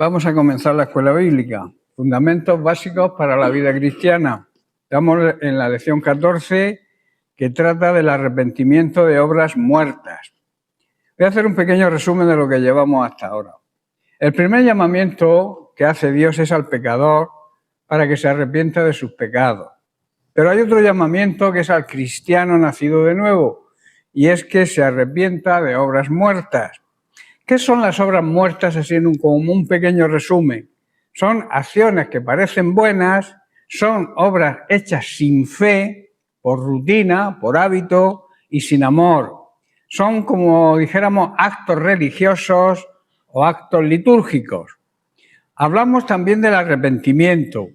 Vamos a comenzar la escuela bíblica. Fundamentos básicos para la vida cristiana. Estamos en la lección 14, que trata del arrepentimiento de obras muertas. Voy a hacer un pequeño resumen de lo que llevamos hasta ahora. El primer llamamiento que hace Dios es al pecador para que se arrepienta de sus pecados. Pero hay otro llamamiento que es al cristiano nacido de nuevo, y es que se arrepienta de obras muertas. ¿Qué son las obras muertas? Así como un pequeño resumen. Son acciones que parecen buenas, son obras hechas sin fe, por rutina, por hábito y sin amor. Son, como dijéramos, actos religiosos o actos litúrgicos. Hablamos también del arrepentimiento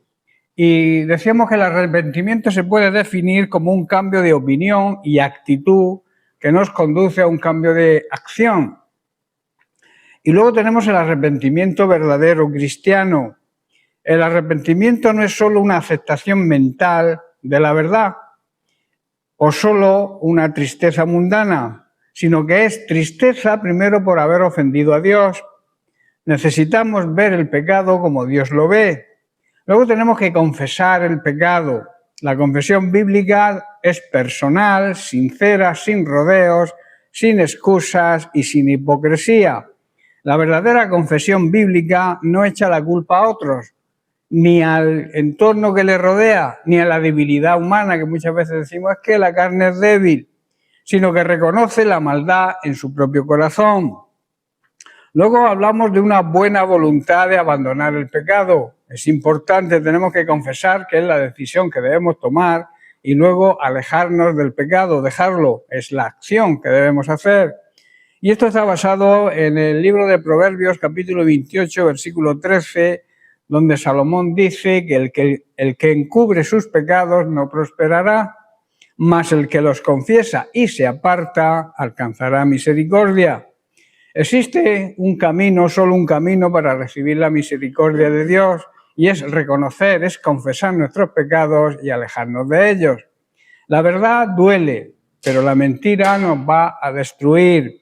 y decíamos que el arrepentimiento se puede definir como un cambio de opinión y actitud que nos conduce a un cambio de acción. Y luego tenemos el arrepentimiento verdadero cristiano. El arrepentimiento no es solo una aceptación mental de la verdad o solo una tristeza mundana, sino que es tristeza primero por haber ofendido a Dios. Necesitamos ver el pecado como Dios lo ve. Luego tenemos que confesar el pecado. La confesión bíblica es personal, sincera, sin rodeos, sin excusas y sin hipocresía. La verdadera confesión bíblica no echa la culpa a otros, ni al entorno que le rodea, ni a la debilidad humana, que muchas veces decimos es que la carne es débil, sino que reconoce la maldad en su propio corazón. Luego hablamos de una buena voluntad de abandonar el pecado. Es importante, tenemos que confesar que es la decisión que debemos tomar y luego alejarnos del pecado, dejarlo, es la acción que debemos hacer. Y esto está basado en el libro de Proverbios, capítulo 28, versículo 13, donde Salomón dice que el que encubre sus pecados no prosperará, mas el que los confiesa y se aparta alcanzará misericordia. Existe un camino, solo un camino para recibir la misericordia de Dios, y es reconocer, es confesar nuestros pecados y alejarnos de ellos. La verdad duele, pero la mentira nos va a destruir.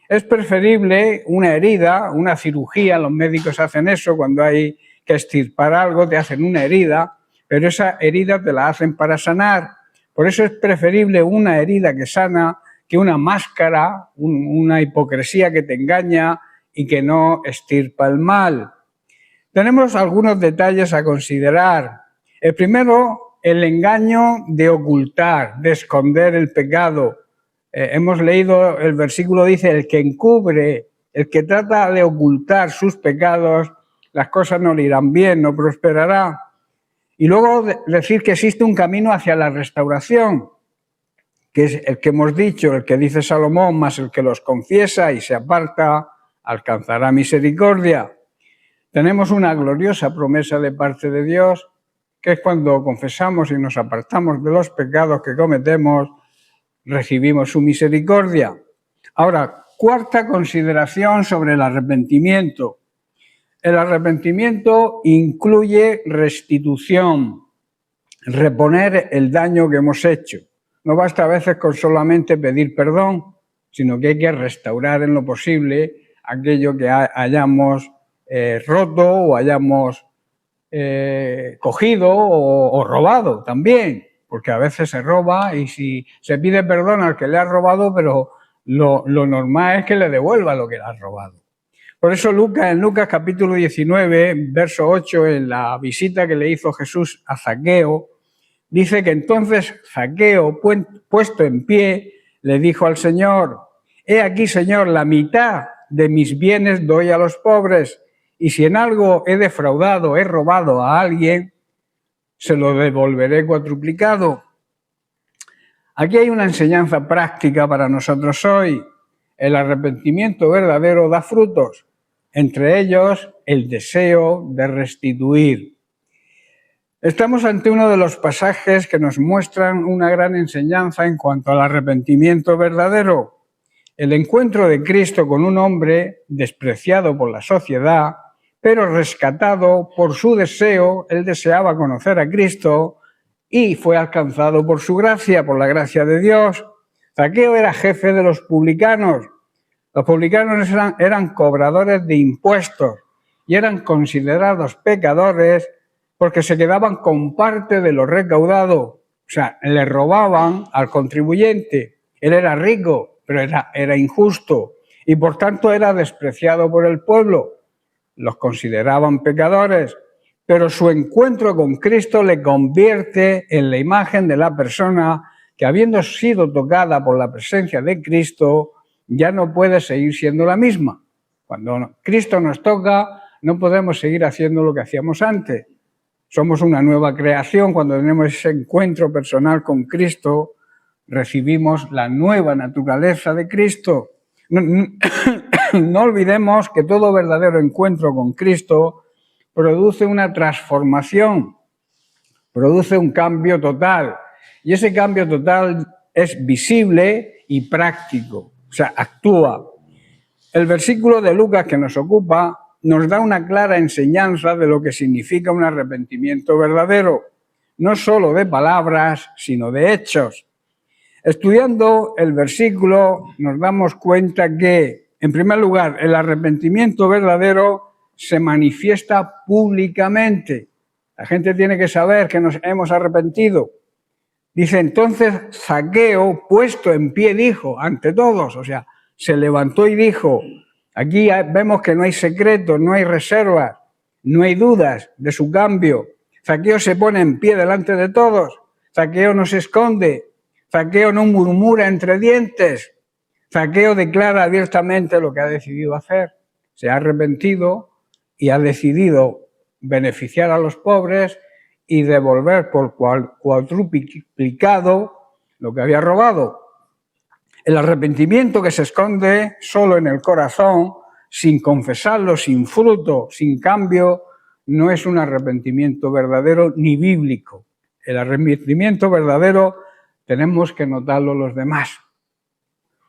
Es preferible una herida, una cirugía, los médicos hacen eso cuando hay que extirpar algo, te hacen una herida, pero esa herida te la hacen para sanar. Por eso es preferible una herida que sana que una máscara, una hipocresía que te engaña y que no extirpa el mal. Tenemos algunos detalles a considerar. El primero, el engaño de ocultar, de esconder el pecado. Hemos leído, el versículo dice, el que encubre, el que trata de ocultar sus pecados, las cosas no le irán bien, no prosperará. Y luego decir que existe un camino hacia la restauración, que es el que hemos dicho, el que dice Salomón, más el que los confiesa y se aparta, alcanzará misericordia. Tenemos una gloriosa promesa de parte de Dios, que es cuando confesamos y nos apartamos de los pecados que cometemos, recibimos su misericordia. Ahora, cuarta consideración sobre el arrepentimiento. El arrepentimiento incluye restitución, reponer el daño que hemos hecho. No basta a veces con solamente pedir perdón, sino que hay que restaurar en lo posible aquello que hayamos roto o hayamos cogido o robado también, porque a veces se roba y si se pide perdón al que le ha robado, pero lo normal es que le devuelva lo que le ha robado. Por eso en Lucas capítulo 19, verso 8, en la visita que le hizo Jesús a Zaqueo, dice que entonces Zaqueo, puesto en pie, le dijo al Señor, «He aquí, Señor, la mitad de mis bienes doy a los pobres, y si en algo he defraudado, he robado a alguien, se lo devolveré cuadruplicado». Aquí hay una enseñanza práctica para nosotros hoy. El arrepentimiento verdadero da frutos, entre ellos el deseo de restituir. Estamos ante uno de los pasajes que nos muestran una gran enseñanza en cuanto al arrepentimiento verdadero. El encuentro de Cristo con un hombre despreciado por la sociedad, pero rescatado por su deseo. Él deseaba conocer a Cristo y fue alcanzado por su gracia, por la gracia de Dios. Zaqueo era jefe de los publicanos. Los publicanos eran cobradores de impuestos y eran considerados pecadores porque se quedaban con parte de lo recaudado. O sea, le robaban al contribuyente. Él era rico, pero era injusto y por tanto era despreciado por el pueblo. Los consideraban pecadores, pero su encuentro con Cristo le convierte en la imagen de la persona que, habiendo sido tocada por la presencia de Cristo, ya no puede seguir siendo la misma. Cuando Cristo nos toca, no podemos seguir haciendo lo que hacíamos antes. Somos una nueva creación. Cuando tenemos ese encuentro personal con Cristo, recibimos la nueva naturaleza de Cristo. No olvidemos que todo verdadero encuentro con Cristo produce una transformación, produce un cambio total. Y ese cambio total es visible y práctico, o sea, actúa. El versículo de Lucas que nos ocupa nos da una clara enseñanza de lo que significa un arrepentimiento verdadero, no solo de palabras, sino de hechos. Estudiando el versículo nos damos cuenta que, en primer lugar, el arrepentimiento verdadero se manifiesta públicamente. La gente tiene que saber que nos hemos arrepentido. Dice, entonces Zaqueo, puesto en pie, dijo ante todos, o sea, se levantó y dijo, aquí vemos que no hay secretos, no hay reservas, no hay dudas de su cambio. Zaqueo se pone en pie delante de todos. Zaqueo no se esconde. Zaqueo no murmura entre dientes. Zaqueo declara abiertamente lo que ha decidido hacer. Se ha arrepentido y ha decidido beneficiar a los pobres y devolver por cuadruplicado lo que había robado. El arrepentimiento que se esconde solo en el corazón, sin confesarlo, sin fruto, sin cambio, no es un arrepentimiento verdadero ni bíblico. El arrepentimiento verdadero tenemos que notarlo los demás,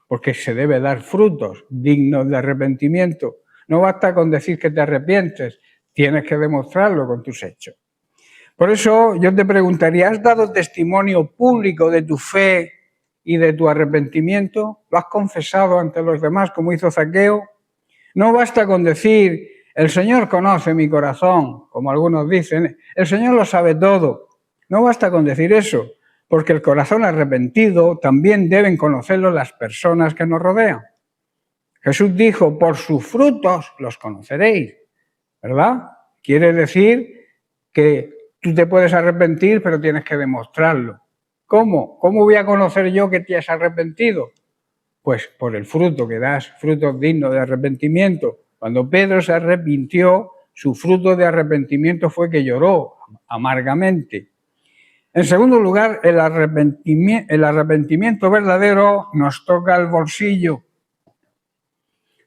porque se debe dar frutos dignos de arrepentimiento. No basta con decir que te arrepientes, tienes que demostrarlo con tus hechos. Por eso yo te preguntaría, ¿has dado testimonio público de tu fe y de tu arrepentimiento? ¿Lo has confesado ante los demás como hizo Zaqueo? No basta con decir, el Señor conoce mi corazón, como algunos dicen, el Señor lo sabe todo. No basta con decir eso, porque el corazón arrepentido también deben conocerlo las personas que nos rodean. Jesús dijo, por sus frutos los conoceréis, ¿verdad? Quiere decir que tú te puedes arrepentir, pero tienes que demostrarlo. ¿Cómo? ¿Cómo voy a conocer yo que te has arrepentido? Pues por el fruto que das, frutos dignos de arrepentimiento. Cuando Pedro se arrepintió, su fruto de arrepentimiento fue que lloró amargamente. En segundo lugar, el arrepentimiento verdadero nos toca el bolsillo.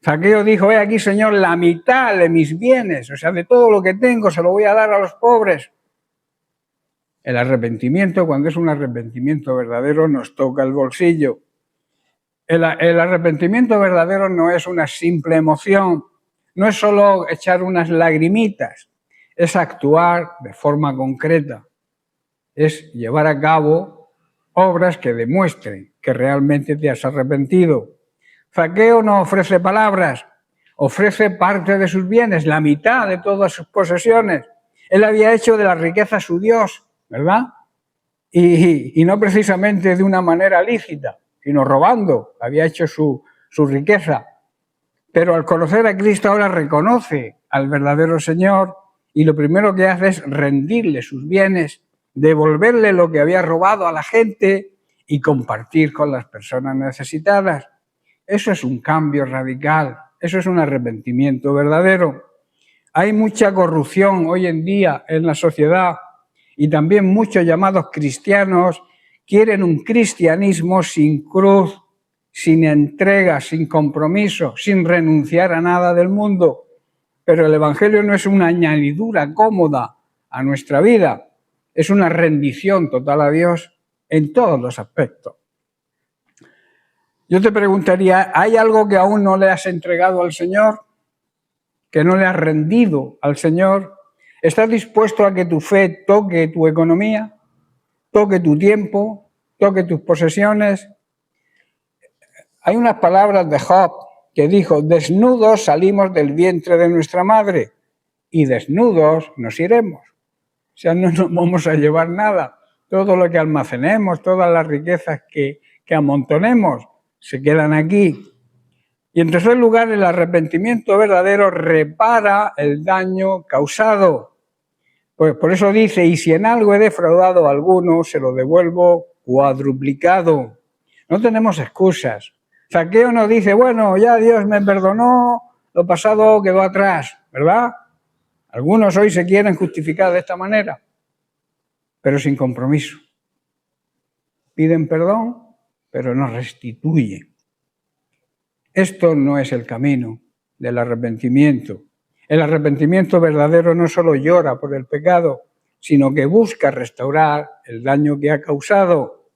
Zaqueo dijo, aquí, Señor, la mitad de mis bienes, o sea, de todo lo que tengo, se lo voy a dar a los pobres. El arrepentimiento, cuando es un arrepentimiento verdadero, nos toca el bolsillo. El arrepentimiento verdadero no es una simple emoción, no es solo echar unas lagrimitas, es actuar de forma concreta, es llevar a cabo obras que demuestren que realmente te has arrepentido. Zaqueo no ofrece palabras, ofrece parte de sus bienes, la mitad de todas sus posesiones. Él había hecho de la riqueza su Dios, ¿verdad? Y no precisamente de una manera lícita, sino robando, había hecho su riqueza. Pero al conocer a Cristo ahora reconoce al verdadero Señor y lo primero que hace es rendirle sus bienes, devolverle lo que había robado a la gente y compartir con las personas necesitadas. Eso es un cambio radical, eso es un arrepentimiento verdadero. Hay mucha corrupción hoy en día en la sociedad y también muchos llamados cristianos quieren un cristianismo sin cruz, sin entrega, sin compromiso, sin renunciar a nada del mundo. Pero el Evangelio no es una añadidura cómoda a nuestra vida, es una rendición total a Dios en todos los aspectos. Yo te preguntaría, ¿hay algo que aún no le has entregado al Señor? ¿Que no le has rendido al Señor? ¿Estás dispuesto a que tu fe toque tu economía, toque tu tiempo, toque tus posesiones? Hay unas palabras de Job que dijo, desnudos salimos del vientre de nuestra madre. y desnudos nos iremos. O sea, no nos vamos a llevar nada. Todo lo que almacenemos, todas las riquezas que amontonemos, se quedan aquí. Y en tercer lugar, el arrepentimiento verdadero repara el daño causado. Pues por eso dice, y si en algo he defraudado a alguno, se lo devuelvo cuadruplicado. No tenemos excusas. Zaqueo nos dice, bueno, ya Dios me perdonó, lo pasado quedó atrás, ¿verdad? Algunos hoy se quieren justificar de esta manera, pero sin compromiso. Piden perdón, pero no restituyen. Esto no es el camino del arrepentimiento. El arrepentimiento verdadero no solo llora por el pecado, sino que busca restaurar el daño que ha causado.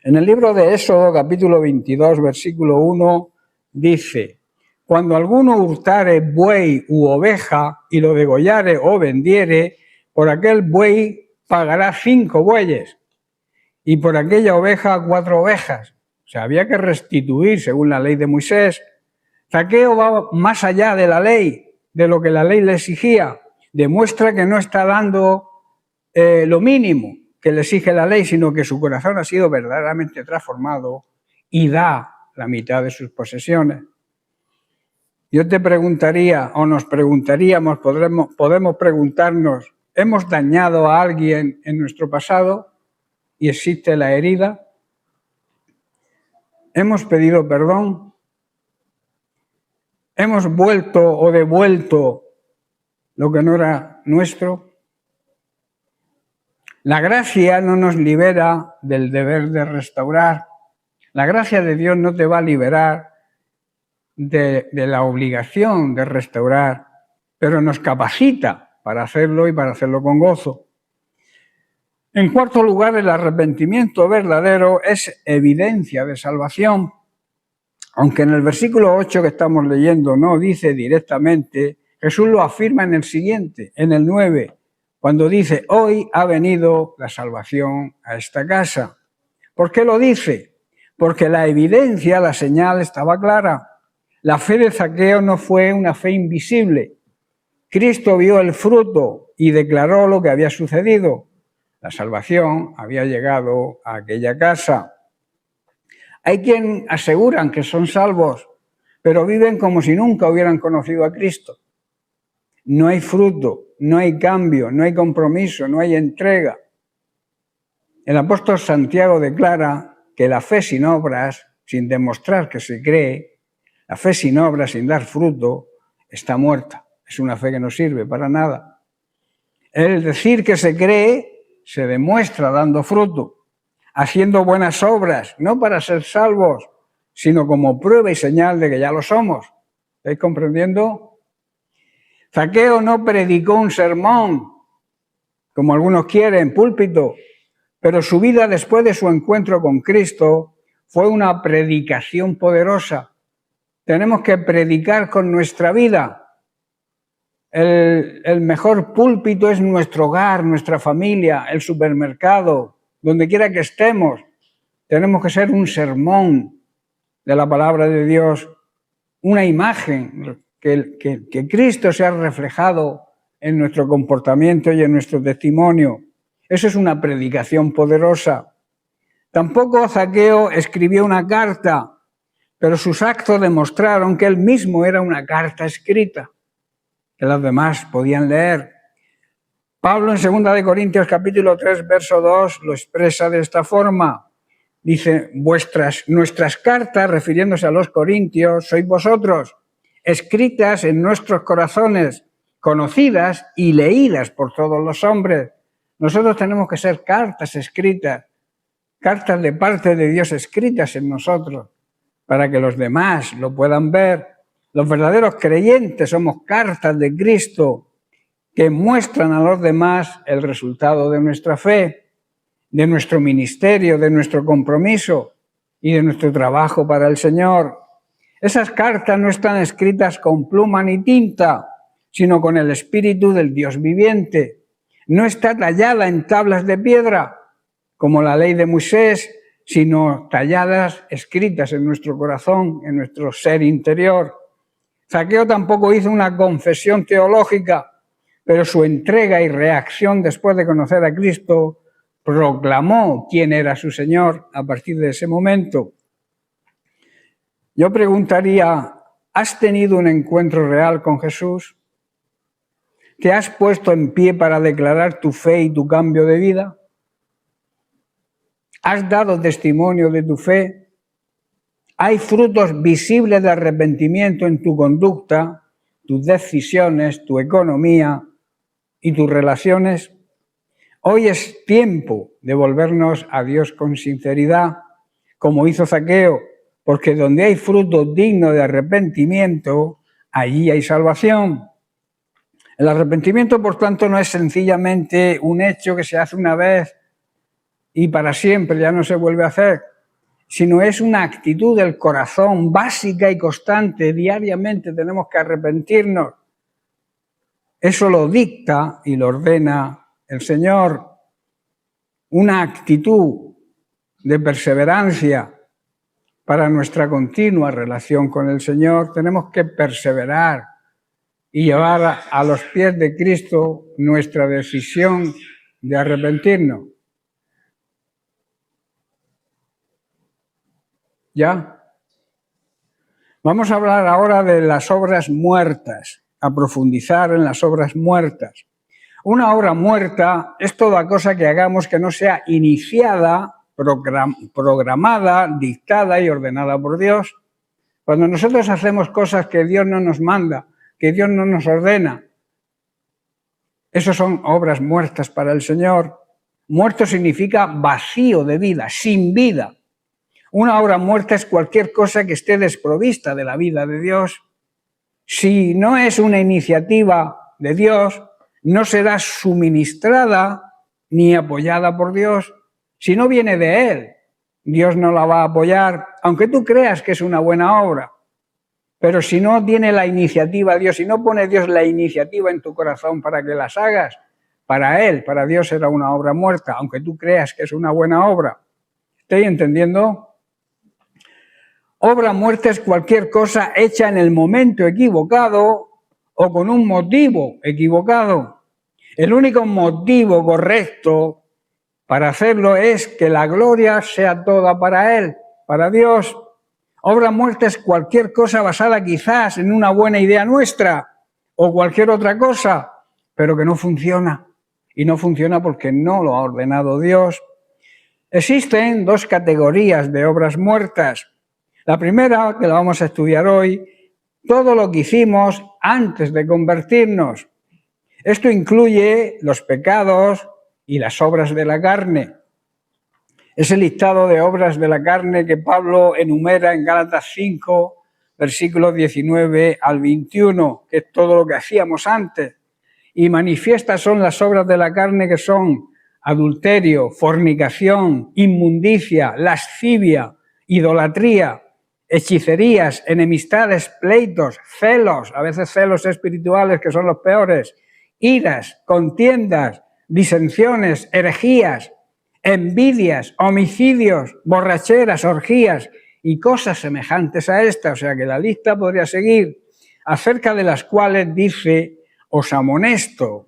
En el libro de Éxodo, capítulo 22, versículo 1, dice, cuando alguno hurtare buey u oveja y lo degollare o vendiere, por aquel buey pagará 5 bueyes y por aquella oveja 4 ovejas. O sea, había que restituir según la ley de Moisés. Zaqueo va más allá de la ley, de lo que la ley le exigía. Demuestra que no está dando lo mínimo que le exige la ley, sino que su corazón ha sido verdaderamente transformado y da la mitad de sus posesiones. Yo te preguntaría, o nos preguntaríamos, podemos preguntarnos, ¿hemos dañado a alguien en nuestro pasado y existe la herida? ¿Hemos pedido perdón? ¿Hemos vuelto o devuelto lo que no era nuestro? La gracia no nos libera del deber de restaurar. La gracia de Dios no te va a liberar de la obligación de restaurar, pero nos capacita para hacerlo y para hacerlo con gozo. En cuarto lugar, el arrepentimiento verdadero es evidencia de salvación. Aunque en el versículo 8 que estamos leyendo no dice directamente, Jesús lo afirma en el siguiente, en el 9, cuando dice, hoy ha venido la salvación a esta casa. ¿Por qué lo dice? Porque la evidencia, la señal estaba clara. La fe de Zaqueo no fue una fe invisible. Cristo vio el fruto y declaró lo que había sucedido. La salvación había llegado a aquella casa. Hay quien aseguran que son salvos, pero viven como si nunca hubieran conocido a Cristo. No hay fruto, no hay cambio, no hay compromiso, no hay entrega. El apóstol Santiago declara que la fe sin obras, sin demostrar que se cree, la fe sin obras, sin dar fruto, está muerta. Es una fe que no sirve para nada. El decir que se cree se demuestra dando fruto, haciendo buenas obras, no para ser salvos, sino como prueba y señal de que ya lo somos. ¿Estáis comprendiendo? Zaqueo no predicó un sermón, como algunos quieren, púlpito, pero su vida después de su encuentro con Cristo fue una predicación poderosa. Tenemos que predicar con nuestra vida. El mejor púlpito es nuestro hogar, nuestra familia, el supermercado, donde quiera que estemos. Tenemos que ser un sermón de la palabra de Dios, una imagen, que Cristo sea reflejado en nuestro comportamiento y en nuestro testimonio. Eso es una predicación poderosa. Tampoco Zaqueo escribió una carta, pero sus actos demostraron que él mismo era una carta escrita, que los demás podían leer. Pablo en 2 Corintios capítulo 3, verso 2 lo expresa de esta forma. Dice, nuestras cartas, refiriéndose a los corintios, sois vosotros, escritas en nuestros corazones, conocidas y leídas por todos los hombres. Nosotros tenemos que ser cartas escritas, cartas de parte de Dios escritas en nosotros, para que los demás lo puedan ver. Los verdaderos creyentes somos cartas de Cristo que muestran a los demás el resultado de nuestra fe, de nuestro ministerio, de nuestro compromiso y de nuestro trabajo para el Señor. Esas cartas no están escritas con pluma ni tinta, sino con el Espíritu del Dios viviente. No está tallada en tablas de piedra, como la ley de Moisés, sino talladas, escritas en nuestro corazón, en nuestro ser interior. Zaqueo tampoco hizo una confesión teológica, pero su entrega y reacción después de conocer a Cristo proclamó quién era su Señor a partir de ese momento. Yo preguntaría, ¿has tenido un encuentro real con Jesús? ¿Te has puesto en pie para declarar tu fe y tu cambio de vida? ¿Has dado testimonio de tu fe? ¿Hay frutos visibles de arrepentimiento en tu conducta, tus decisiones, tu economía y tus relaciones? Hoy es tiempo de volvernos a Dios con sinceridad, como hizo Zaqueo, porque donde hay fruto digno de arrepentimiento, allí hay salvación. El arrepentimiento, por tanto, no es sencillamente un hecho que se hace una vez y para siempre ya no se vuelve a hacer, sino es una actitud del corazón básica y constante. Diariamente tenemos que arrepentirnos. Eso lo dicta y lo ordena el Señor. Una actitud de perseverancia para nuestra continua relación con el Señor. Tenemos que perseverar y llevar a los pies de Cristo nuestra decisión de arrepentirnos. ¿Ya? Vamos a hablar ahora de las obras muertas, a profundizar en las obras muertas. Una obra muerta es toda cosa que hagamos que no sea iniciada, programada, dictada y ordenada por Dios. Cuando nosotros hacemos cosas que Dios no nos manda, que Dios no nos ordena, eso son obras muertas para el Señor. Muerto significa vacío de vida, sin vida. Una obra muerta es cualquier cosa que esté desprovista de la vida de Dios. Si no es una iniciativa de Dios, no será suministrada ni apoyada por Dios. Si no viene de Él, Dios no la va a apoyar, aunque tú creas que es una buena obra. Pero si no tiene la iniciativa Dios, si no pone Dios la iniciativa en tu corazón para que las hagas, para Él, para Dios será una obra muerta, aunque tú creas que es una buena obra. ¿Estoy entendiendo? Obra muerta es cualquier cosa hecha en el momento equivocado o con un motivo equivocado. El único motivo correcto para hacerlo es que la gloria sea toda para Él, para Dios. Obra muerta es cualquier cosa basada quizás en una buena idea nuestra o cualquier otra cosa, pero que no funciona. Y no funciona porque no lo ha ordenado Dios. Existen dos categorías de obras muertas. La primera, que la vamos a estudiar hoy, todo lo que hicimos antes de convertirnos. Esto incluye los pecados y las obras de la carne. Ese listado de obras de la carne que Pablo enumera en Gálatas 5, versículos 19 al 21, que es todo lo que hacíamos antes. Y manifiestas son las obras de la carne que son adulterio, fornicación, inmundicia, lascivia, idolatría, hechicerías, enemistades, pleitos, celos, a veces celos espirituales que son los peores, iras, contiendas, disensiones, herejías, envidias, homicidios, borracheras, orgías y cosas semejantes a esta. O sea que la lista podría seguir, acerca de las cuales dice, os amonesto,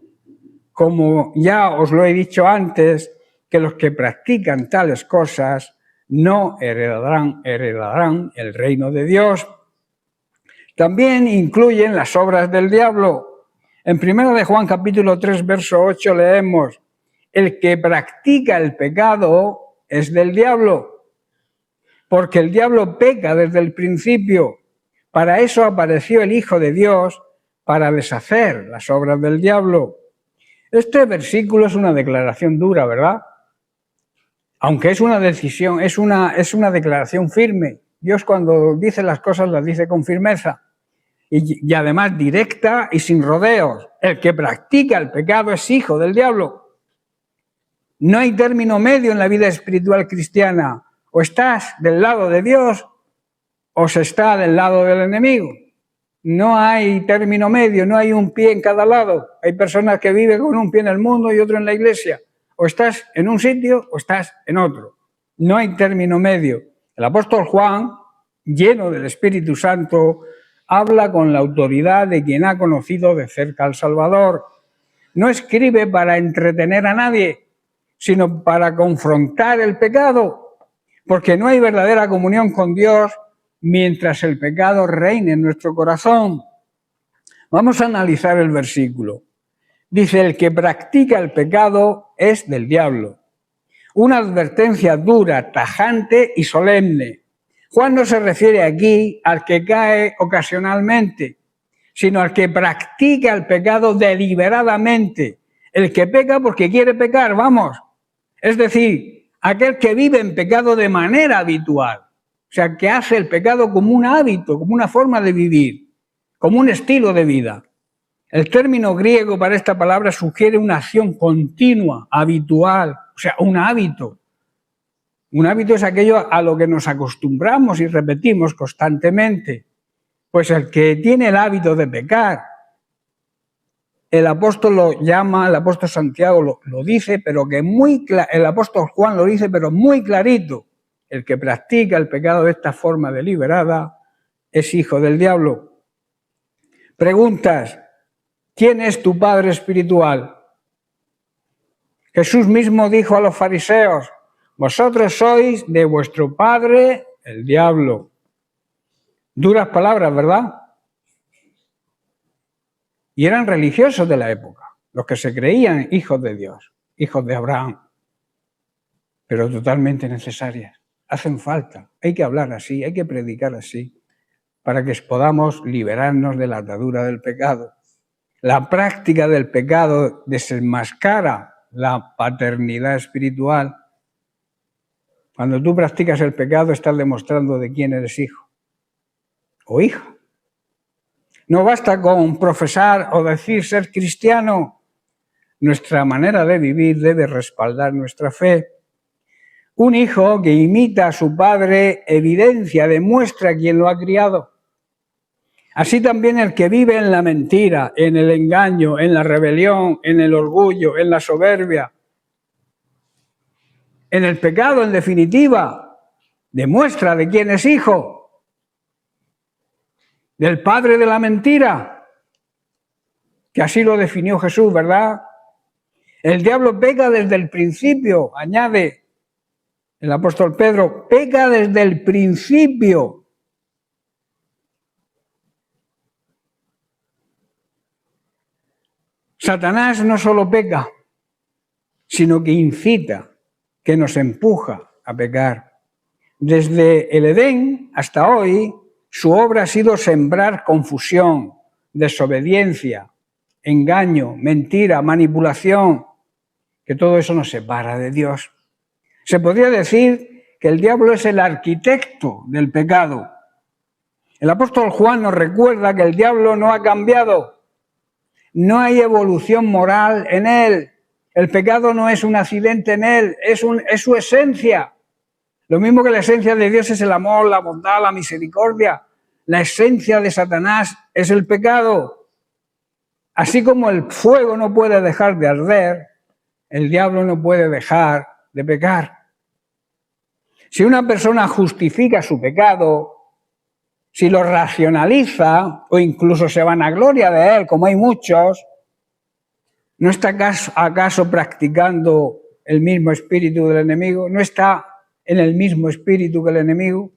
como ya os lo he dicho antes, que los que practican tales cosas no heredarán el reino de Dios. También incluyen las obras del diablo. En 1 de Juan capítulo 3, verso 8 leemos, el que practica el pecado es del diablo, porque el diablo peca desde el principio. Para eso apareció el Hijo de Dios, para deshacer las obras del diablo. Este versículo es una declaración dura, ¿verdad? Aunque es una decisión, es una declaración firme. Dios cuando dice las cosas las dice con firmeza y además directa y sin rodeos. El que practica el pecado es hijo del diablo. No hay término medio en la vida espiritual cristiana. O estás del lado de Dios o se está del lado del enemigo. No hay término medio, no hay un pie en cada lado. Hay personas que viven con un pie en el mundo y otro en la iglesia. O estás en un sitio o estás en otro. No hay término medio. El apóstol Juan, lleno del Espíritu Santo, habla con la autoridad de quien ha conocido de cerca al Salvador. No escribe para entretener a nadie, sino para confrontar el pecado, porque no hay verdadera comunión con Dios mientras el pecado reine en nuestro corazón. Vamos a analizar el versículo. Dice, el que practica el pecado es del diablo. Una advertencia dura, tajante y solemne. Juan no se refiere aquí al que cae ocasionalmente, sino al que practica el pecado deliberadamente. El que peca porque quiere pecar, vamos. Es decir, aquel que vive en pecado de manera habitual. O sea, que hace el pecado como un hábito, como una forma de vivir, como un estilo de vida. El término griego para esta palabra sugiere una acción continua, habitual, o sea, un hábito. Un hábito es aquello a lo que nos acostumbramos y repetimos constantemente. Pues el que tiene el hábito de pecar, el apóstol lo llama, el apóstol Santiago lo dice, pero que el apóstol Juan lo dice, pero muy clarito. El que practica el pecado de esta forma deliberada es hijo del diablo. Preguntas. ¿Quién es tu padre espiritual? Jesús mismo dijo a los fariseos, vosotros sois de vuestro padre el diablo. Duras palabras, ¿verdad? Y eran religiosos de la época, los que se creían hijos de Dios, hijos de Abraham, pero totalmente necesarias. Hacen falta, hay que hablar así, hay que predicar así, para que podamos liberarnos de la atadura del pecado. La práctica del pecado desenmascara la paternidad espiritual. Cuando tú practicas el pecado, estás demostrando de quién eres hijo o hija. No basta con profesar o decir ser cristiano. Nuestra manera de vivir debe respaldar nuestra fe. Un hijo que imita a su padre evidencia, demuestra quién lo ha criado. Así también el que vive en la mentira, en el engaño, en la rebelión, en el orgullo, en la soberbia, en el pecado, en definitiva, demuestra de quién es hijo, del padre de la mentira, que así lo definió Jesús, ¿verdad? El diablo peca desde el principio, añade el apóstol Pedro, peca desde el principio. Satanás no solo peca, sino que incita, que nos empuja a pecar. Desde el Edén hasta hoy, su obra ha sido sembrar confusión, desobediencia, engaño, mentira, manipulación, que todo eso nos separa de Dios. Se podría decir que el diablo es el arquitecto del pecado. El apóstol Juan nos recuerda que el diablo no ha cambiado. No hay evolución moral en él. El pecado no es un accidente en él, es su esencia. Lo mismo que la esencia de Dios es el amor, la bondad, la misericordia. La esencia de Satanás es el pecado. Así como el fuego no puede dejar de arder, el diablo no puede dejar de pecar. Si una persona justifica su pecado, si lo racionaliza o incluso se vanagloria de él, como hay muchos, ¿no está acaso practicando el mismo espíritu del enemigo? ¿No está en el mismo espíritu que el enemigo?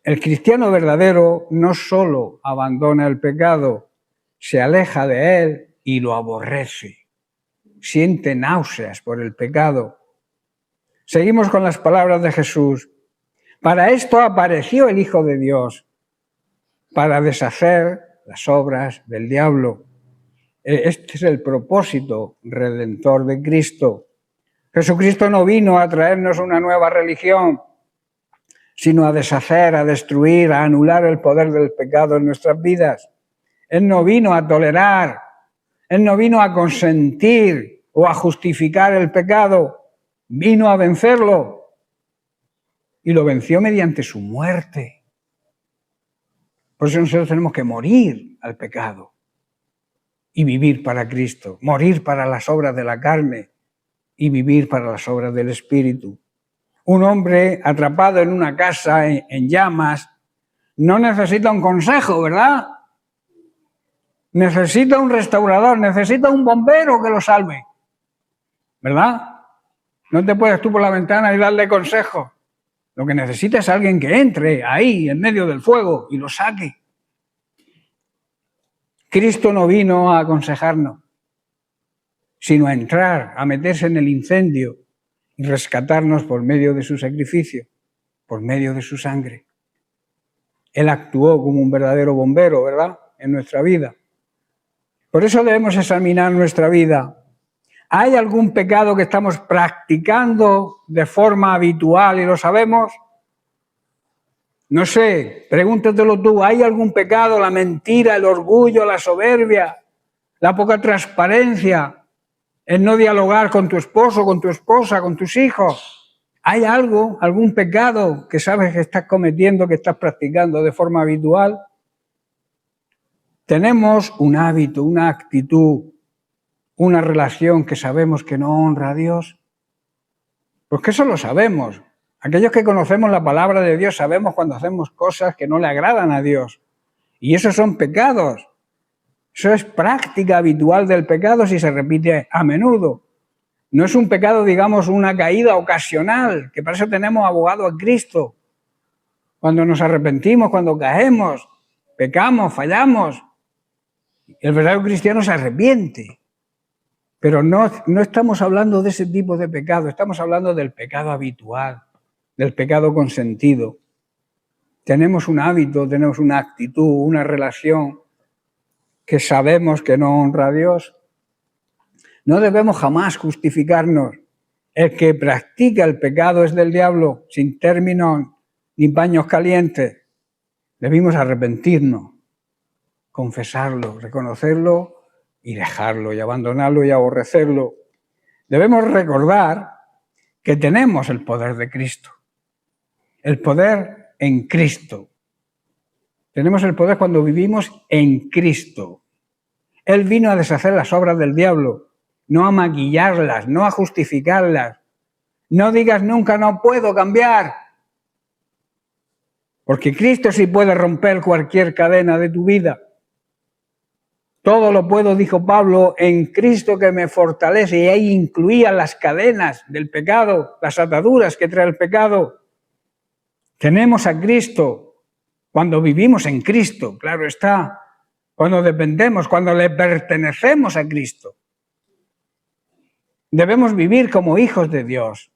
El cristiano verdadero no solo abandona el pecado, se aleja de él y lo aborrece. Siente náuseas por el pecado. Seguimos con las palabras de Jesús. Para esto apareció el Hijo de Dios, para deshacer las obras del diablo. Este es el propósito redentor de Cristo. Jesucristo no vino a traernos una nueva religión, sino a deshacer, a destruir, a anular el poder del pecado en nuestras vidas. Él no vino a tolerar, Él no vino a consentir o a justificar el pecado, vino a vencerlo. Y lo venció mediante su muerte. Por eso nosotros tenemos que morir al pecado y vivir para Cristo, morir para las obras de la carne y vivir para las obras del Espíritu. Un hombre atrapado en una casa en llamas no necesita un consejo, ¿verdad? Necesita un restaurador, necesita un bombero que lo salve, ¿verdad? No te puedes tú por la ventana y darle consejo. Lo que necesita es alguien que entre ahí, en medio del fuego, y lo saque. Cristo no vino a aconsejarnos, sino a entrar, a meterse en el incendio y rescatarnos por medio de su sacrificio, por medio de su sangre. Él actuó como un verdadero bombero, ¿verdad?, en nuestra vida. Por eso debemos examinar nuestra vida. ¿Hay algún pecado que estamos practicando de forma habitual y lo sabemos? No sé, pregúntatelo tú. ¿Hay algún pecado, la mentira, el orgullo, la soberbia, la poca transparencia, el no dialogar con tu esposo, con tu esposa, con tus hijos? ¿Hay algún pecado que sabes que estás cometiendo, que estás practicando de forma habitual? Tenemos un hábito, una actitud, una relación que sabemos que no honra a Dios. Pues que eso lo sabemos. Aquellos que conocemos la palabra de Dios sabemos cuando hacemos cosas que no le agradan a Dios. Y esos son pecados. Eso es práctica habitual del pecado si se repite a menudo. No es un pecado, digamos, una caída ocasional, que para eso tenemos abogado a Cristo. Cuando nos arrepentimos, cuando caemos, pecamos, fallamos, el verdadero cristiano se arrepiente. Pero no estamos hablando de ese tipo de pecado, estamos hablando del pecado habitual, del pecado consentido. Tenemos un hábito, tenemos una actitud, una relación que sabemos que no honra a Dios. No debemos jamás justificarnos. El que practica el pecado es del diablo, sin términos ni paños calientes. Debimos arrepentirnos, confesarlo, reconocerlo y dejarlo, y abandonarlo y aborrecerlo. Debemos recordar que tenemos el poder de Cristo, el poder en Cristo. Tenemos el poder cuando vivimos en Cristo. Él vino a deshacer las obras del diablo, no a maquillarlas, no a justificarlas. No digas nunca no puedo cambiar, porque Cristo sí puede romper cualquier cadena de tu vida. Todo lo puedo, dijo Pablo, en Cristo que me fortalece, y ahí incluía las cadenas del pecado, las ataduras que trae el pecado. Tenemos a Cristo cuando vivimos en Cristo, claro está, cuando dependemos, cuando le pertenecemos a Cristo. Debemos vivir como hijos de Dios.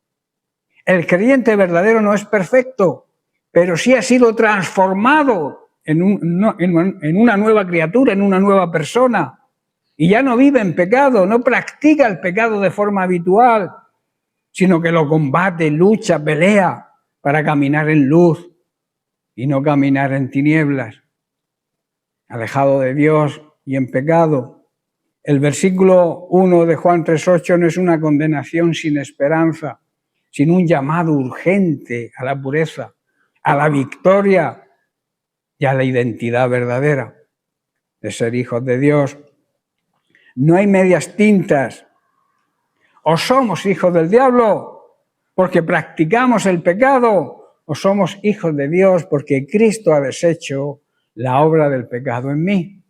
El creyente verdadero no es perfecto, pero sí ha sido transformado en una nueva criatura, en una nueva persona. Y ya no vive en pecado, no practica el pecado de forma habitual, sino que lo combate, lucha, pelea para caminar en luz y no caminar en tinieblas, alejado de Dios y en pecado. El versículo 1 de Juan 3:8 no es una condenación sin esperanza, sino un llamado urgente a la pureza, a la victoria y a la identidad verdadera de ser hijos de Dios. No hay medias tintas. O somos hijos del diablo porque practicamos el pecado, o somos hijos de Dios porque Cristo ha deshecho la obra del pecado en mí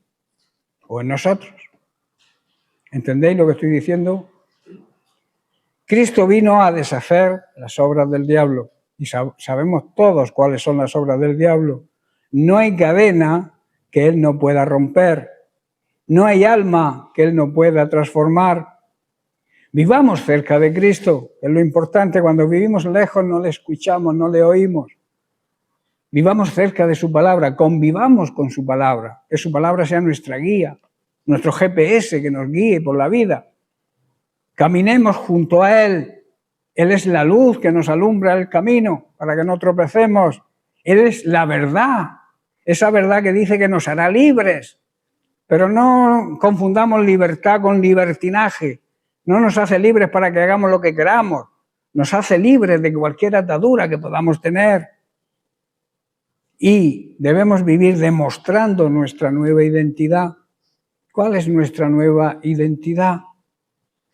o en nosotros. ¿Entendéis lo que estoy diciendo? Cristo vino a deshacer las obras del diablo y sabemos todos cuáles son las obras del diablo. No hay cadena que Él no pueda romper. No hay alma que Él no pueda transformar. Vivamos cerca de Cristo, es lo importante. Cuando vivimos lejos no le escuchamos, no le oímos. Vivamos cerca de su palabra, convivamos con su palabra, que su palabra sea nuestra guía, nuestro GPS que nos guíe por la vida. Caminemos junto a Él. Él es la luz que nos alumbra el camino para que no tropecemos. Él es la verdad, esa verdad que dice que nos hará libres. Pero no confundamos libertad con libertinaje. No nos hace libres para que hagamos lo que queramos. Nos hace libres de cualquier atadura que podamos tener. Y debemos vivir demostrando nuestra nueva identidad. ¿Cuál es nuestra nueva identidad?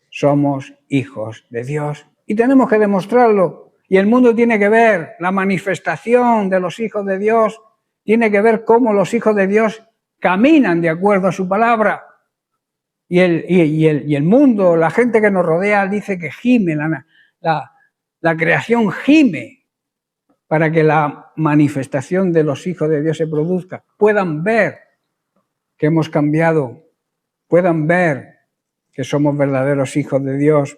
Somos hijos de Dios y tenemos que demostrarlo. Y el mundo tiene que ver la manifestación de los hijos de Dios tiene que ver cómo los hijos de Dios caminan de acuerdo a su palabra. Y el mundo, la gente que nos rodea, dice que gime, la creación gime para que la manifestación de los hijos de Dios se produzca. Puedan ver que hemos cambiado, puedan ver que somos verdaderos hijos de Dios.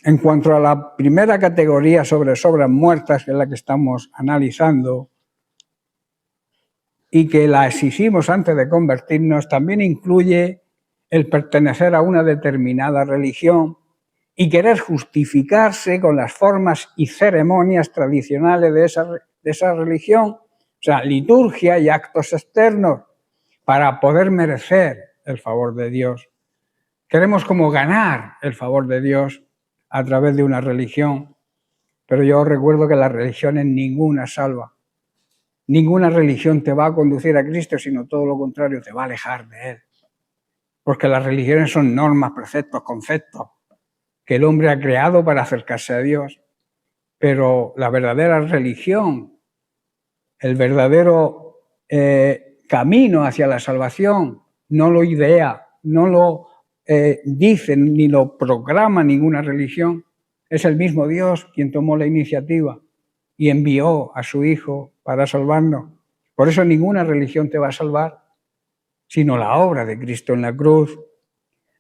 En cuanto a la primera categoría sobre obras muertas, que es la que estamos analizando, y que la exigimos antes de convertirnos, también incluye el pertenecer a una determinada religión y querer justificarse con las formas y ceremonias tradicionales de esa religión, o sea, liturgia y actos externos, para poder merecer el favor de Dios. Queremos como ganar el favor de Dios a través de una religión, pero yo os recuerdo que las religiones ninguna salva. Ninguna religión te va a conducir a Cristo, sino todo lo contrario, te va a alejar de Él. Porque las religiones son normas, preceptos, conceptos que el hombre ha creado para acercarse a Dios. Pero la verdadera religión, el verdadero camino hacia la salvación, no lo idea, no lo dice ni lo proclama ninguna religión. Es el mismo Dios quien tomó la iniciativa y envió a su Hijo para salvarnos. Por eso ninguna religión te va a salvar, sino la obra de Cristo en la cruz.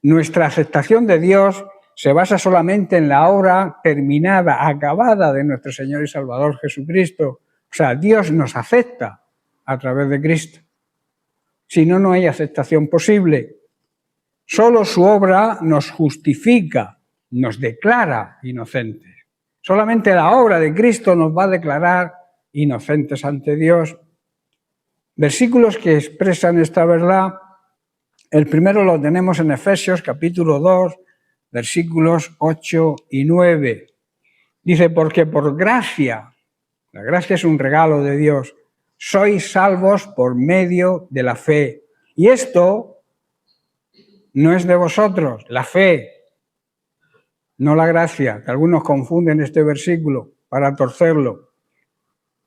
Nuestra aceptación de Dios se basa solamente en la obra terminada, acabada de nuestro Señor y Salvador Jesucristo. O sea, Dios nos acepta a través de Cristo. Si no, no hay aceptación posible. Solo su obra nos justifica, nos declara inocentes. Solamente la obra de Cristo nos va a declarar inocentes ante Dios. Versículos que expresan esta verdad. El primero lo tenemos en Efesios capítulo 2, versículos 8 y 9. Dice, porque por gracia, la gracia es un regalo de Dios, sois salvos por medio de la fe. Y esto no es de vosotros, la fe, no la gracia, que algunos confunden este versículo para torcerlo.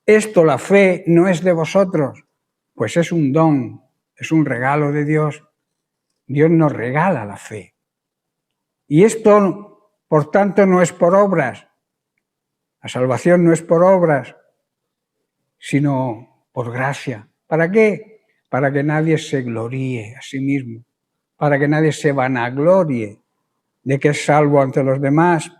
Esto, la fe, no es de vosotros, pues es un don, es un regalo de Dios. Dios nos regala la fe. Y esto, por tanto, no es por obras. La salvación no es por obras, sino por gracia. ¿Para qué? Para que nadie se gloríe a sí mismo, para que nadie se vanaglorie de que es salvo ante los demás.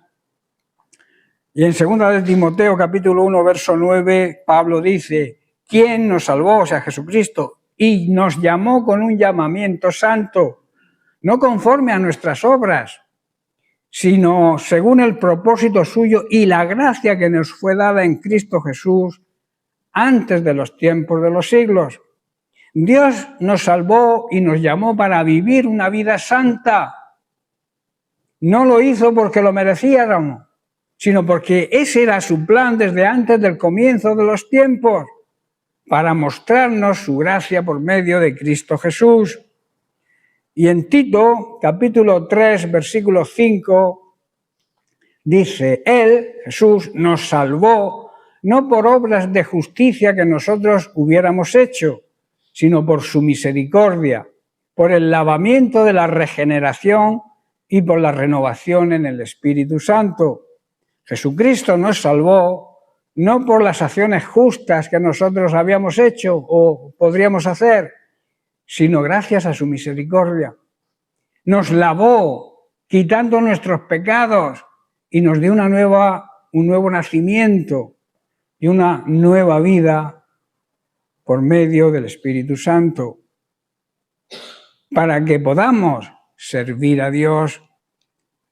Y en 2 de Timoteo, capítulo 1, verso 9, Pablo dice, ¿quién nos salvó? O sea, Jesucristo, y nos llamó con un llamamiento santo, no conforme a nuestras obras, sino según el propósito suyo y la gracia que nos fue dada en Cristo Jesús antes de los tiempos de los siglos. Dios nos salvó y nos llamó para vivir una vida santa. No lo hizo porque lo merecíamos, sino porque ese era su plan desde antes del comienzo de los tiempos, para mostrarnos su gracia por medio de Cristo Jesús. Y en Tito, capítulo 3, versículo 5, dice, Él, Jesús, nos salvó no por obras de justicia que nosotros hubiéramos hecho, sino por su misericordia, por el lavamiento de la regeneración y por la renovación en el Espíritu Santo. Jesucristo nos salvó no por las acciones justas que nosotros habíamos hecho o podríamos hacer, sino gracias a su misericordia. Nos lavó quitando nuestros pecados y nos dio un nuevo nacimiento y una nueva vida por medio del Espíritu Santo, para que podamos servir a Dios.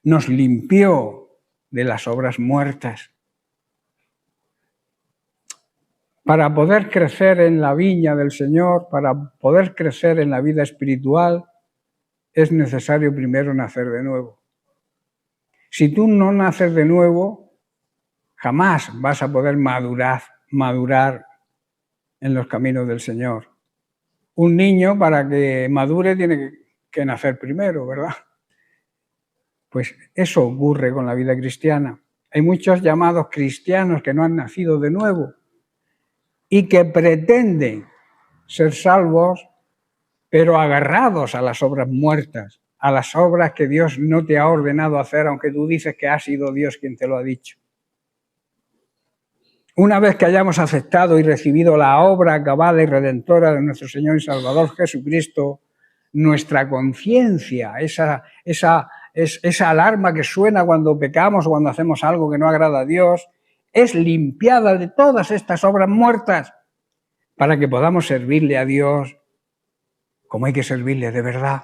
Nos limpió de las obras muertas. Para poder crecer en la viña del Señor, para poder crecer en la vida espiritual, es necesario primero nacer de nuevo. Si tú no naces de nuevo, jamás vas a poder madurar en los caminos del Señor. Un niño, para que madure, tiene que nacer primero, ¿verdad? Pues eso ocurre con la vida cristiana. Hay muchos llamados cristianos que no han nacido de nuevo. y que pretenden ser salvos, pero agarrados a las obras muertas, a las obras que Dios no te ha ordenado hacer, aunque tú dices que ha sido Dios quien te lo ha dicho. Una vez que hayamos aceptado y recibido la obra acabada y redentora de nuestro Señor y Salvador Jesucristo, nuestra conciencia, esa alarma que suena cuando pecamos o cuando hacemos algo que no agrada a Dios, es limpiada de todas estas obras muertas para que podamos servirle a Dios como hay que servirle de verdad.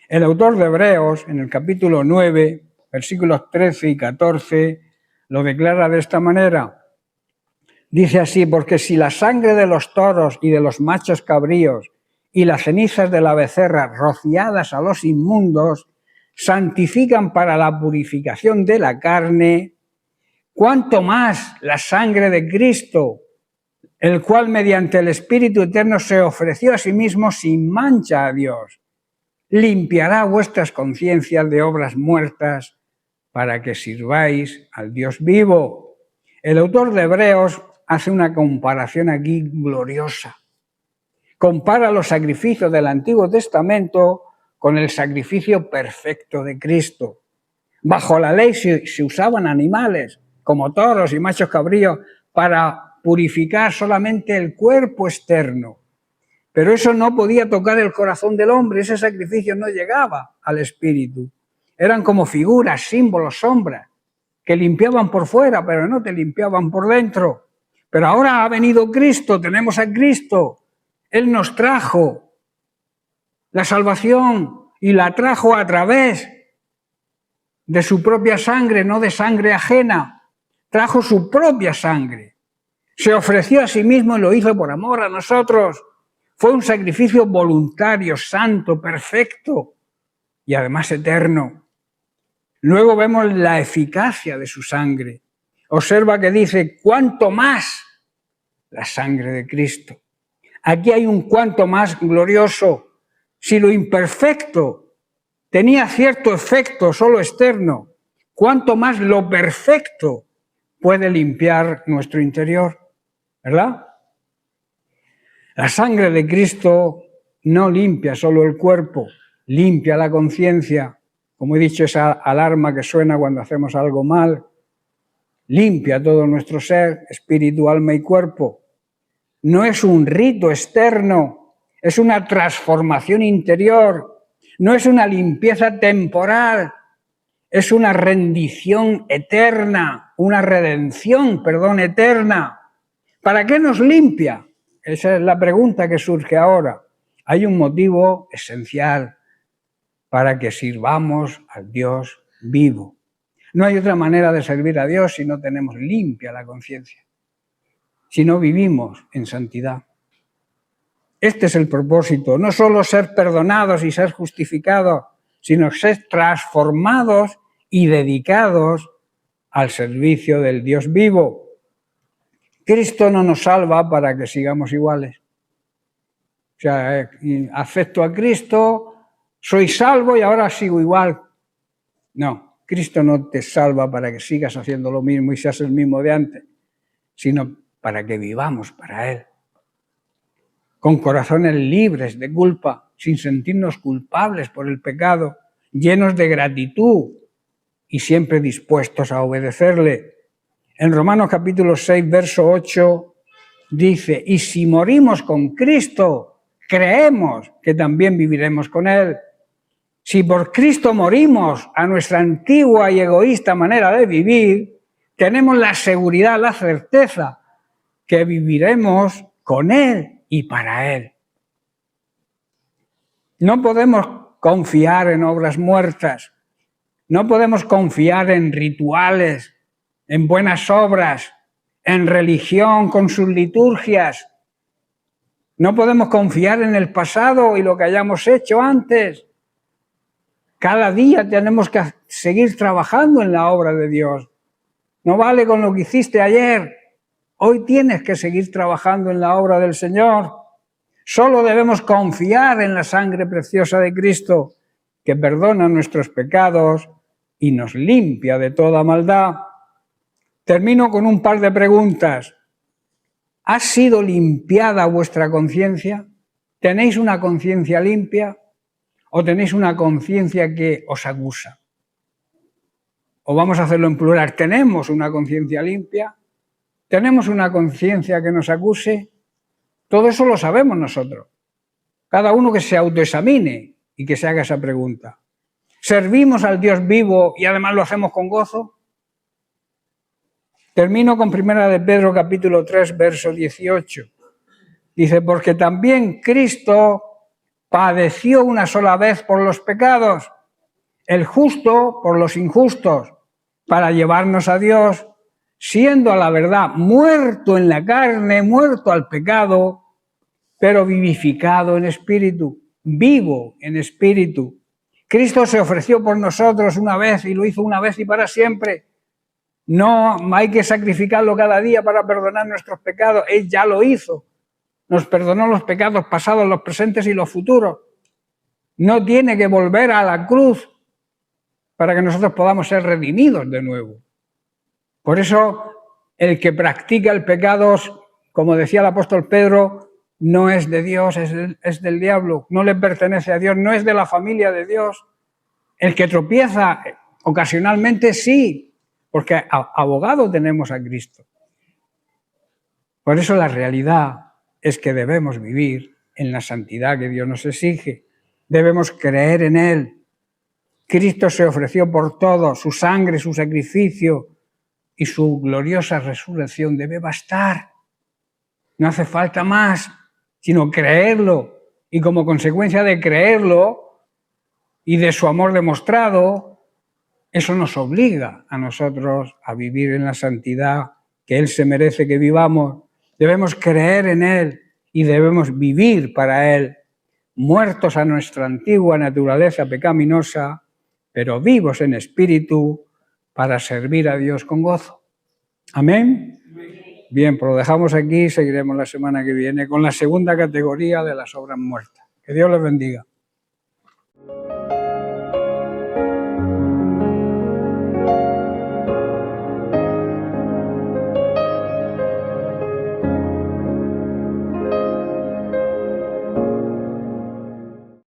El autor de Hebreos, en el capítulo 9, versículos 13 y 14, lo declara de esta manera. Dice así: porque si la sangre de los toros y de los machos cabríos y las cenizas de la becerra rociadas a los inmundos santifican para la purificación de la carne, cuánto más la sangre de Cristo, el cual mediante el Espíritu Eterno se ofreció a sí mismo sin mancha a Dios, limpiará vuestras conciencias de obras muertas para que sirváis al Dios vivo. El autor de Hebreos hace una comparación aquí gloriosa. Compara los sacrificios del Antiguo Testamento con el sacrificio perfecto de Cristo. Bajo la ley se usaban animales, como toros y machos cabríos, para purificar solamente el cuerpo externo. Pero eso no podía tocar el corazón del hombre, ese sacrificio no llegaba al espíritu. Eran como figuras, símbolos, sombras, que limpiaban por fuera, pero no te limpiaban por dentro. Pero ahora ha venido Cristo, tenemos a Cristo. Él nos trajo la salvación y la trajo a través de su propia sangre, no de sangre ajena. Trajo su propia sangre. Se ofreció a sí mismo y lo hizo por amor a nosotros. Fue un sacrificio voluntario, santo, perfecto y además eterno. Luego vemos la eficacia de su sangre. Observa que dice, cuánto más la sangre de Cristo. Aquí hay un cuanto más glorioso. Si lo imperfecto tenía cierto efecto solo externo, cuánto más lo perfecto puede limpiar nuestro interior, ¿verdad? La sangre de Cristo no limpia solo el cuerpo, limpia la conciencia. Como he dicho, esa alarma que suena cuando hacemos algo mal, limpia todo nuestro ser, espíritu, alma y cuerpo. No es un rito externo, es una transformación interior, no es una limpieza temporal, es una rendición eterna, una redención, eterna. ¿Para qué nos limpia? Esa es la pregunta que surge ahora. Hay un motivo esencial para que sirvamos al Dios vivo. No hay otra manera de servir a Dios si no tenemos limpia la conciencia, si no vivimos en santidad. Este es el propósito, no solo ser perdonados y ser justificados, sino ser transformados y dedicados al servicio del Dios vivo. Cristo no nos salva para que sigamos iguales. O sea, acepto a Cristo, soy salvo y ahora sigo igual. No, Cristo no te salva para que sigas haciendo lo mismo y seas el mismo de antes, sino para que vivamos para Él. Con corazones libres de culpa, sin sentirnos culpables por el pecado, llenos de gratitud y siempre dispuestos a obedecerle. En Romanos capítulo 6, verso 8, dice, y si morimos con Cristo, creemos que también viviremos con Él. Si por Cristo morimos a nuestra antigua y egoísta manera de vivir, tenemos la seguridad, la certeza que viviremos con Él y para Él. No podemos confiar en obras muertas, no podemos confiar en rituales, en buenas obras, en religión con sus liturgias. No podemos confiar en el pasado y lo que hayamos hecho antes. Cada día tenemos que seguir trabajando en la obra de Dios. No vale con lo que hiciste ayer. Hoy tienes que seguir trabajando en la obra del Señor. Solo debemos confiar en la sangre preciosa de Cristo, que perdona nuestros pecados y nos limpia de toda maldad. Termino con un par de preguntas. ¿Ha sido limpiada vuestra conciencia? ¿Tenéis una conciencia limpia o tenéis una conciencia que os acusa? O vamos a hacerlo en plural, ¿tenemos una conciencia limpia? ¿Tenemos una conciencia que nos acuse? Todo eso lo sabemos nosotros. Cada uno que se autoexamine y que se haga esa pregunta. ¿Servimos al Dios vivo y además lo hacemos con gozo? Termino con 1 de Pedro capítulo 3, verso 18. Dice, porque también Cristo padeció una sola vez por los pecados, el justo por los injustos, para llevarnos a Dios, siendo a la verdad muerto en la carne, muerto al pecado, pero vivificado en espíritu, vivo en espíritu. Cristo se ofreció por nosotros una vez y lo hizo una vez y para siempre. No hay que sacrificarlo cada día para perdonar nuestros pecados. Él ya lo hizo. Nos perdonó los pecados pasados, los presentes y los futuros. No tiene que volver a la cruz para que nosotros podamos ser redimidos de nuevo. Por eso, el que practica el pecado, como decía el apóstol Pedro, no es de Dios, es del diablo. No le pertenece a Dios, no es de la familia de Dios. El que tropieza ocasionalmente sí, porque abogado tenemos a Cristo. Por eso la realidad es que debemos vivir en la santidad que Dios nos exige. Debemos creer en Él. Cristo se ofreció por todo, su sangre, su sacrificio y su gloriosa resurrección debe bastar. No hace falta más, sino creerlo. Y como consecuencia de creerlo y de su amor demostrado, eso nos obliga a nosotros a vivir en la santidad que Él se merece que vivamos. Debemos creer en Él y debemos vivir para Él, muertos a nuestra antigua naturaleza pecaminosa, pero vivos en espíritu para servir a Dios con gozo. ¿Amén? Bien, pues lo dejamos aquí y seguiremos la semana que viene con la segunda categoría de las obras muertas. Que Dios les bendiga.